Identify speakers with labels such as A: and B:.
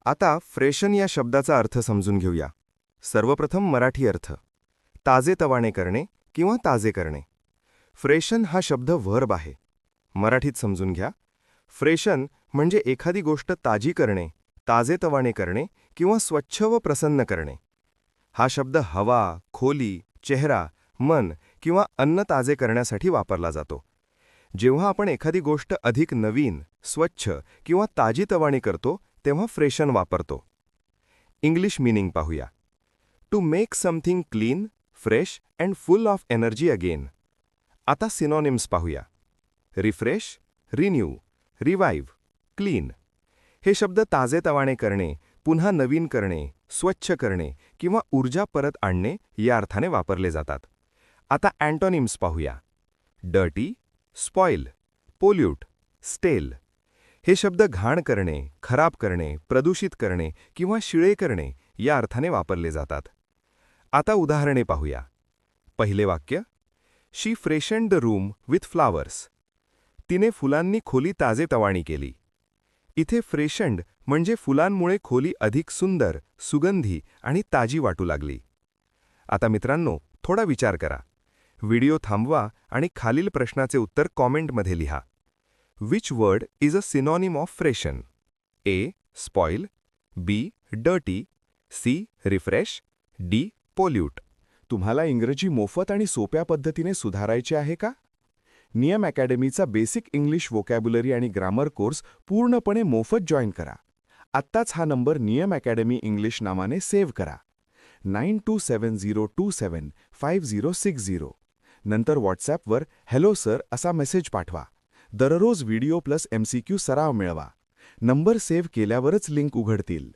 A: आता फ्रेशन या शब्दाचा अर्थ समजून घेऊया. सर्वप्रथम मराठी अर्थ. ताजेतवाने करणे किंवा ताजे करणे. फ्रेशन हा शब्द व्हर्ब आहे. मराठीत समजून घ्या. फ्रेशन म्हणजे एखादी गोष्ट ताजी करणे, ताजेतवाने करणे किंवा स्वच्छ व प्रसन्न करणे. हा शब्द हवा, खोली, चेहरा, मन किंवा अन्न ताजे करण्यासाठी वापरला जातो. जेव्हा आपण एखादी गोष्ट अधिक नवीन, स्वच्छ किंवा ताजीतवाणी करतो तेव्हा फ्रेशन वापरतो. इंग्लिश मीनिंग पाहूया. To make something clean, fresh and full of energy again. आता सिनॉनिम्स पाहूया. Refresh, renew, revive, clean. हे शब्द ताजेतवाने करणे, पुन्हा नवीन करणे, स्वच्छ करणे किंवा ऊर्जा परत आणणे या अर्थाने वापरले जातात. आता अँटोनिम्स पाहूया. डर्टी, स्पॉइल, पोल्यूट, स्टेल. हे शब्द घाण करणे, खराब करणे, प्रदूषित करणे किंवा शिळे करणे या अर्थाने वापरले जातात. आता उदाहरणे पाहूया. पहिले वाक्य. शी फ्रेशन्ड द रूम विथ फ्लावर्स. तिने फुलांनी खोली ताजेतवाणी केली. इथे फ्रेशन्ड म्हणजे फुलांमुळे खोली अधिक सुंदर, सुगंधी आणि ताजी वाटू लागली. आता मित्रांनो, थोडा विचार करा. व्हिडिओ थांबवा आणि खालील प्रश्नाचे उत्तर कॉमेंटमध्ये लिहा. Which word is a synonym of freshen? A. Spoil, B. Dirty, C. Refresh, D. Pollute. तुम्हाला इंग्रजी मोफत आणि सोप्या पद्धतीने सुधारायचे आहे का? नियम अकॅडमीचा बेसिक इंग्लिश व्होकॅब्युलरी आणि ग्रामर कोर्स पूर्णपणे मोफत जॉईन करा. आत्ताच हा नंबर नियम अकॅडमी इंग्लिश नावाने सेव्ह करा. 9270275060. नंतर व्हॉट्सॲपवर हॅलो सर असा मेसेज पाठवा. दररोज व्हिडिओ प्लस MCQ सराव मिळवा. नंबर सेव्ह केल्यावरच लिंक उघडतील.